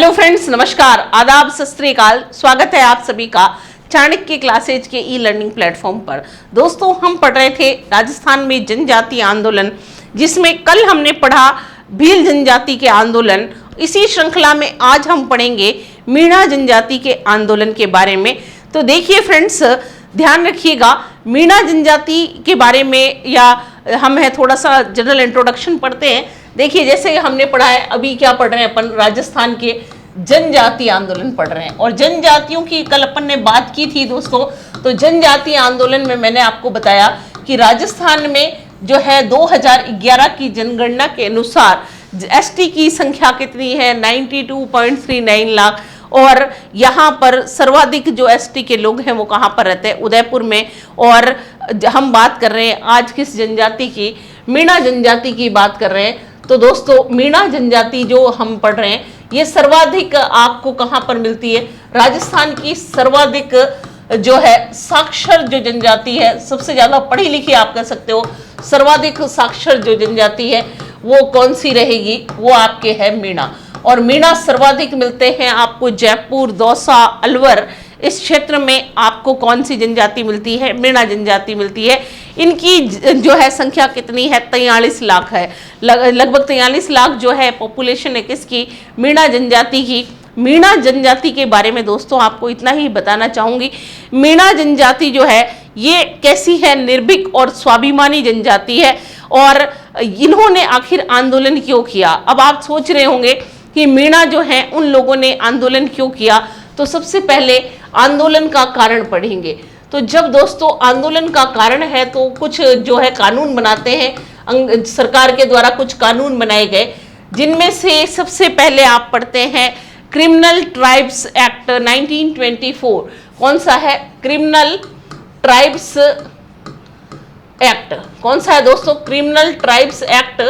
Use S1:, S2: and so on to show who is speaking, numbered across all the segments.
S1: Hello friends, नमस्कार, आदाब, सत श्री अकाल। स्वागत है आप सभी का चाणक्य क्लासेज के ई लर्निंग प्लेटफॉर्म पर। दोस्तों, हम पढ़ रहे थे राजस्थान में जनजातीय आंदोलन, जिसमें कल हमने पढ़ा भील जनजाति के आंदोलन। इसी श्रृंखला में आज हम पढ़ेंगे मीणा जनजाति के आंदोलन के बारे में। तो देखिए फ्रेंड्स, ध्यान रखिएगा, मीणा जनजाति के बारे में या हम है थोड़ा सा जनरल इंट्रोडक्शन पढ़ते हैं। देखिए, जैसे हमने पढ़ा है, अभी क्या पढ़ रहे हैं अपन, राजस्थान के जनजातीय आंदोलन पढ़ रहे हैं। और जनजातियों की कल अपन ने बात की थी दोस्तों। तो जनजातीय आंदोलन में मैंने आपको बताया कि राजस्थान में जो है 2011 की जनगणना के अनुसार एसटी की संख्या कितनी है, 92.39 लाख। और यहाँ पर सर्वाधिक जो एसटी के लोग हैं वो कहाँ पर रहते हैं, उदयपुर में। और हम बात कर रहे हैं आज किस जनजाति की, मीणा जनजाति की बात कर रहे हैं। तो दोस्तों, मीणा जनजाति जो हम पढ़ रहे हैं ये सर्वाधिक आपको कहाँ पर मिलती है, राजस्थान की सर्वाधिक जो है साक्षर जो जनजाति है, सबसे ज्यादा पढ़ी लिखी आप कह सकते हो, सर्वाधिक साक्षर जो जनजाति है वो कौन सी रहेगी, वो आपके है मीणा। और मीणा सर्वाधिक मिलते हैं आपको जयपुर, दौसा, अलवर, इस क्षेत्र में आपको कौन सी जनजाति मिलती है, मीणा जनजाति मिलती है। इनकी जो है संख्या कितनी है, 43 लाख है, लगभग 43 लाख जो है पॉपुलेशन है किसकी, मीणा जनजाति की। मीणा जनजाति के बारे में दोस्तों आपको इतना ही बताना चाहूंगी, मीणा जनजाति जो है ये कैसी है, निर्भीक और स्वाभिमानी जनजाति है। और इन्होंने आखिर आंदोलन क्यों किया। अब आप सोच रहे होंगे कि मीणा जो है उन लोगों ने आंदोलन क्यों किया। तो सबसे पहले आंदोलन का कारण पढ़ेंगे। तो जब दोस्तों आंदोलन का कारण है तो कुछ जो है कानून बनाते हैं, सरकार के द्वारा कुछ कानून बनाए गए, जिनमें से सबसे पहले आप पढ़ते हैं क्रिमिनल ट्राइब्स एक्ट 1924। कौन सा है, क्रिमिनल ट्राइब्स एक्ट। कौन सा है दोस्तों, क्रिमिनल ट्राइब्स एक्ट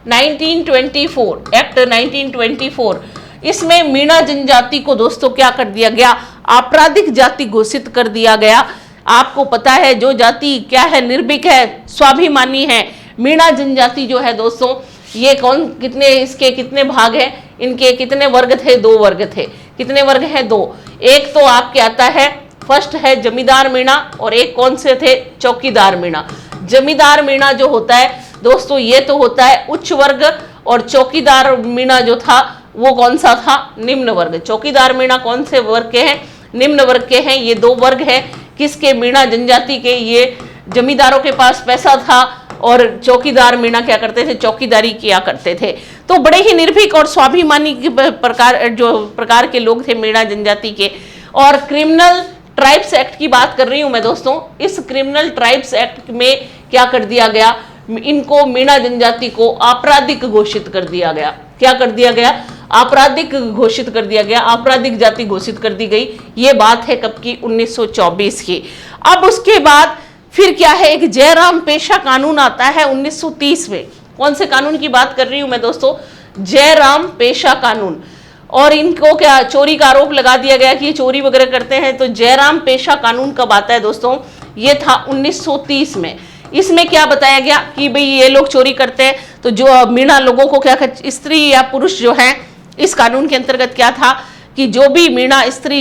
S1: 1924, एक्ट 1924। इसमें मीणा जनजाति को दोस्तों क्या कर दिया गया, आपराधिक जाति घोषित कर दिया गया। आपको पता है जो जाति क्या है, निर्भीक है, स्वाभिमानी है। मीणा जनजाति जो है दोस्तों, ये कौन, कितने इसके कितने भाग हैं, इनके कितने वर्ग थे, 2 वर्ग थे। कितने वर्ग हैं, 2। एक तो आपके आता है, फर्स्ट है जमींदार मीणा, और एक कौन से थे, चौकीदार मीणा। जमींदार मीणा जो होता है दोस्तों ये तो होता है उच्च वर्ग, और चौकीदार मीणा जो था वो कौन सा था, निम्न वर्ग। चौकीदार मीणा कौन से वर्ग के हैं, निम्न वर्ग के हैं। ये 2 वर्ग हैं किसके, मीणा जनजाति के। ये जमींदारों के पास पैसा था और चौकीदार मीणा क्या करते थे, चौकीदारी किया करते थे। तो बड़े ही निर्भीक और स्वाभिमानी प्रकार के लोग थे मीणा जनजाति के। और क्रिमिनल ट्राइब्स एक्ट की बात कर रही हूं मैं दोस्तों। इस क्रिमिनल ट्राइब्स एक्ट में क्या कर दिया गया, इनको मीणा जनजाति को आपराधिक घोषित कर दिया गया। क्या कर दिया गया, आपराधिक घोषित कर दिया गया, आपराधिक जाति घोषित कर दी गई। ये बात है कब की, 1924 की। अब उसके बाद फिर क्या है, एक जयराम पेशा कानून आता है 1930 में। कौन से कानून की बात कर रही हूं मैं दोस्तों, जयराम पेशा कानून। और इनको क्या, चोरी का आरोप लगा दिया गया कि ये चोरी वगैरह करते हैं। तो जयराम पेशा कानून कब आता है दोस्तों, ये था 1930 में। इसमें क्या बताया गया कि भाई ये लोग चोरी करते हैं, तो जो मीणा लोगों को क्या, स्त्री या पुरुष जो है, इस कानून के अंतर्गत क्या था कि जो भी मीणा स्त्री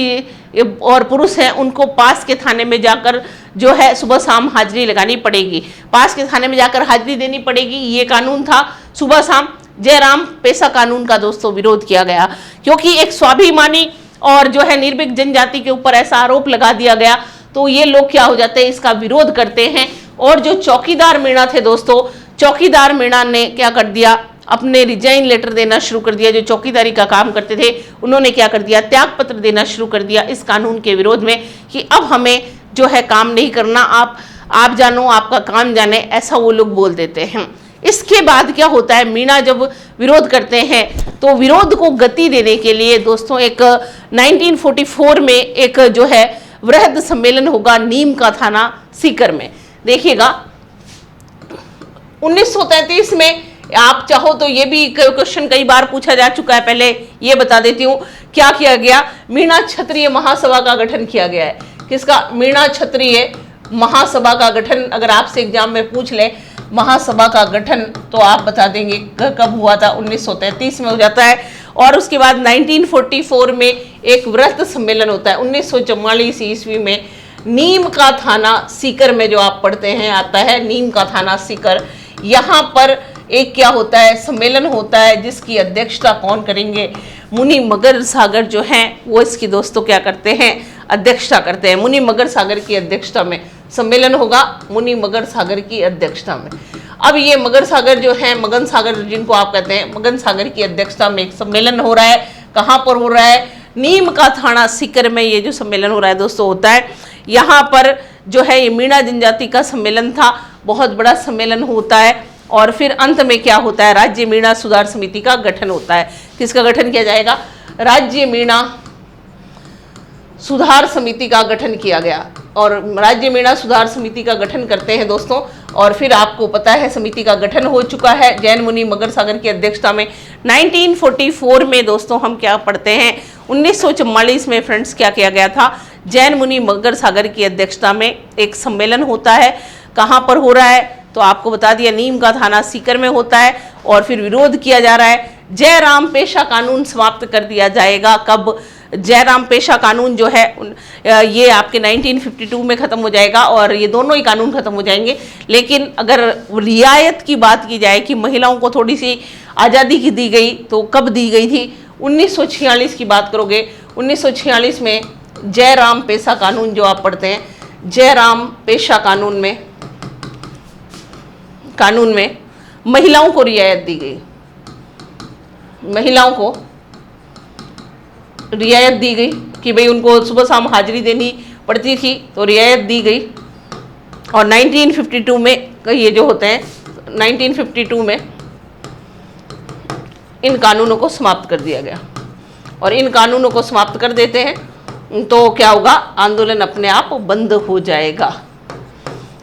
S1: और पुरुष हैं उनको पास के थाने में जाकर जो है सुबह शाम हाजिरी लगानी पड़ेगी, पास के थाने में जाकर हाजिरी देनी पड़ेगी। ये कानून था सुबह शाम। जयराम पेशा कानून का दोस्तों विरोध किया गया, क्योंकि एक स्वाभिमानी और जो है निर्भीक जनजाति के ऊपर ऐसा आरोप लगा दिया गया। तो ये लोग क्या हो जाते हैं, इसका विरोध करते हैं। और जो चौकीदार मीणा थे दोस्तों, चौकीदार मीणा ने क्या कर दिया, अपने रिजाइन लेटर देना शुरू कर दिया। जो चौकीदारी का काम करते थे उन्होंने क्या कर दिया, त्याग पत्र देना शुरू कर दिया इस कानून के विरोध में कि अब हमें जो है काम नहीं करना, आप जानो आपका काम जाने, ऐसा वो लोग बोल देते हैं। इसके बाद क्या होता है, मीणा जब विरोध करते हैं तो विरोध को गति देने के लिए दोस्तों एक 1944 में एक जो है वृहद सम्मेलन होगा नीम का थाना सीकर में। देखिएगा 1933 में, आप चाहो तो ये भी क्वेश्चन कई बार पूछा जा चुका है, पहले ये बता देती हूँ क्या किया गया, मीणा क्षत्रिय महासभा का गठन किया गया है। किसका, मीणा क्षत्रिय महासभा का गठन। अगर आपसे एग्जाम में पूछ ले महासभा का गठन तो आप बता देंगे कब हुआ था, 1933 में हो जाता है। और उसके बाद 1944 में एक व्रत सम्मेलन होता है। 1944 ईस्वी में नीम का थाना सीकर में जो आप पढ़ते हैं आता है नीम का थाना सीकर, यहाँ पर एक क्या होता है सम्मेलन होता है जिसकी अध्यक्षता कौन करेंगे, मुनि मगर सागर जो हैं वो इसकी दोस्तों क्या करते हैं अध्यक्षता करते हैं। मुनि मगर सागर की अध्यक्षता में सम्मेलन होगा, मुनि मगर सागर की अध्यक्षता में। अब ये मगर सागर जो है, मगन सागर जिनको आप कहते हैं, मगन सागर की अध्यक्षता में एक सम्मेलन हो रहा है। कहाँ पर हो रहा है, नीम का थाना सीकर में ये जो सम्मेलन हो रहा है दोस्तों होता है। यहाँ पर जो है ये मीणा जनजाति का सम्मेलन था, बहुत बड़ा सम्मेलन होता है। और फिर अंत में क्या होता है, राज्य मीणा सुधार समिति का गठन होता है। किसका गठन किया जाएगा, राज्य मीणा सुधार समिति का गठन किया गया। और राज्य मीणा सुधार समिति का गठन करते हैं दोस्तों, और फिर आपको पता है समिति का गठन हो चुका है जैन मुनि मगर सागर की अध्यक्षता में। 1944 में दोस्तों हम क्या पढ़ते हैं, 1944 में फ्रेंड्स क्या किया गया था, जैन मुनि मगर सागर की अध्यक्षता में एक सम्मेलन होता है। कहाँ पर हो रहा है तो आपको बता दिया, नीम का थाना सीकर में होता है। और फिर विरोध किया जा रहा है, जयराम पेशा कानून समाप्त कर दिया जाएगा। कब, जयराम पेशा कानून जो है ये आपके 1952 में ख़त्म हो जाएगा, और ये दोनों ही कानून ख़त्म हो जाएंगे। लेकिन अगर रियायत की बात की जाए कि महिलाओं को थोड़ी सी आज़ादी की दी गई, तो कब दी गई थी, 1946 की बात करोगे, 1946 में जयराम पेशा कानून जो आप पढ़ते हैं, जयराम पेशा कानून में महिलाओं को रियायत दी गई, महिलाओं को रियायत दी गई कि भाई उनको सुबह शाम हाजिरी देनी पड़ती थी, तो रियायत दी गई। और 1952 में ये जो होते हैं, 1952 में इन कानूनों को समाप्त कर दिया गया। और इन कानूनों को समाप्त कर देते हैं तो क्या होगा, आंदोलन अपने आप बंद हो जाएगा।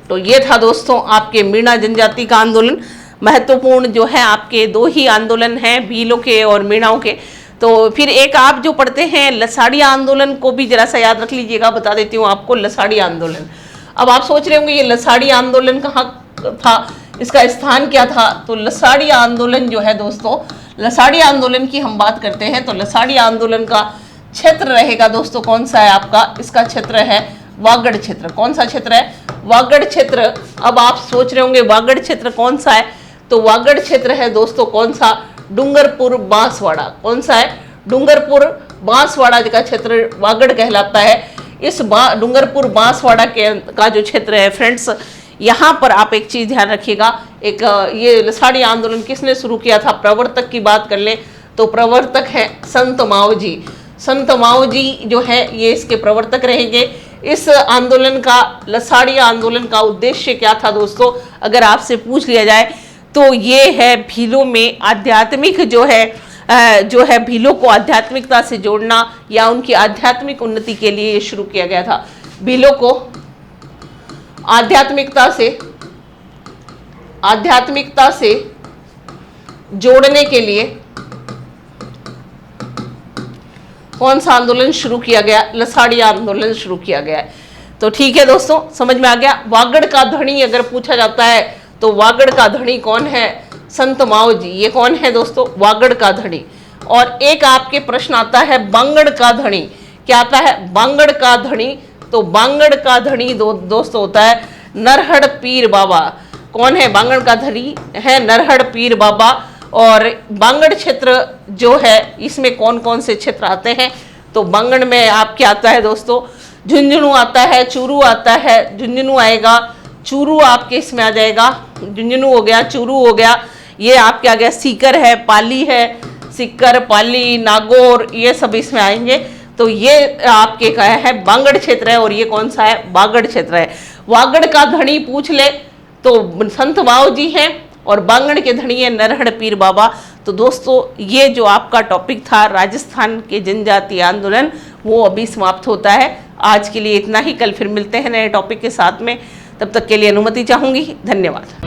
S1: तो ये था दोस्तों आपके मीणा जनजाति का आंदोलन। महत्वपूर्ण जो है आपके दो ही आंदोलन हैं, भीलों के और मीणाओं के। तो फिर एक आप जो पढ़ते हैं लसाड़िया आंदोलन को भी जरा सा याद रख लीजिएगा, बता देती हूँ आपको लसाड़ी आंदोलन। अब आप सोच रहे होंगे ये लसाड़ी आंदोलन कहाँ था, इसका स्थान क्या था। तो लसाड़ी आंदोलन जो है दोस्तों, लसाड़ी आंदोलन की हम बात करते हैं तो लसाड़ी आंदोलन का क्षेत्र रहेगा दोस्तों कौन सा है आपका, इसका क्षेत्र है वागड़ क्षेत्र। कौन सा क्षेत्र है, वागड़ क्षेत्र। अब आप सोच रहे होंगे वागड़ क्षेत्र कौन सा है, तो वागड़ क्षेत्र है दोस्तों कौन सा, डूंगरपुर बांसवाड़ा। कौन सा है, डूंगरपुर बांसवाड़ा का क्षेत्र वागड़ कहलाता है। इस डूंगरपुर बांसवाड़ा का जो क्षेत्र है फ्रेंड्स, यहाँ पर आप एक चीज़ ध्यान रखिएगा, एक ये लसाड़ी आंदोलन किसने शुरू किया था, प्रवर्तक की बात कर ले तो प्रवर्तक है संत माओ जी। संत माओ जी जो है ये इसके प्रवर्तक रहेंगे। इस आंदोलन का, लसाड़ी आंदोलन का उद्देश्य क्या था दोस्तों, अगर आपसे पूछ लिया जाए तो ये है भीलों में आध्यात्मिक जो है भीलों को आध्यात्मिकता से जोड़ना, या उनकी आध्यात्मिक उन्नति के लिए ये शुरू किया गया था। भीलों को आध्यात्मिकता से जोड़ने के लिए कौन सा आंदोलन शुरू किया गया, लसाड़ी आंदोलन शुरू किया गया है। तो ठीक है दोस्तों, समझ में आ गया। वागड़ का धनी अगर पूछा जाता है तो वागड़ का धनी कौन है, संत माओ जी। ये कौन है दोस्तों, वागड़ का धनी। और एक आपके प्रश्न आता है बांगड़ का धनी, क्या आता है, बांगड़ का धनी। तो बांगड़ का धनी दोस्तों होता है नरहड़ पीर बाबा। कौन है, बांगड़ का धनी है नरहड़ पीर बाबा। और बांगड़ क्षेत्र जो है इसमें कौन कौन से क्षेत्र आते हैं, तो बांगड़ में आपके आता है दोस्तों झुंझुनू आता है, चूरू आता है, झुंझुनू आएगा, चूरू आपके इसमें आ जाएगा, झुंझुनू हो गया, चूरू हो गया, ये आपके आ गया, सीकर है, पाली है, सीकर, पाली, नागौर, ये सब इसमें आएंगे। तो ये आपके क्या है, बांगड़ क्षेत्र है। और ये कौन सा है, बागड़ क्षेत्र है। वागड़ का धनी पूछ ले तो संत माओ जी हैं, और बांगड़ के धनी है नरहड़ पीर बाबा। तो दोस्तों ये जो आपका टॉपिक था राजस्थान के जनजातीय आंदोलन, वो अभी समाप्त होता है। आज के लिए इतना ही, कल फिर मिलते हैं नए टॉपिक के साथ में। तब तक के लिए अनुमति चाहूँगी, धन्यवाद।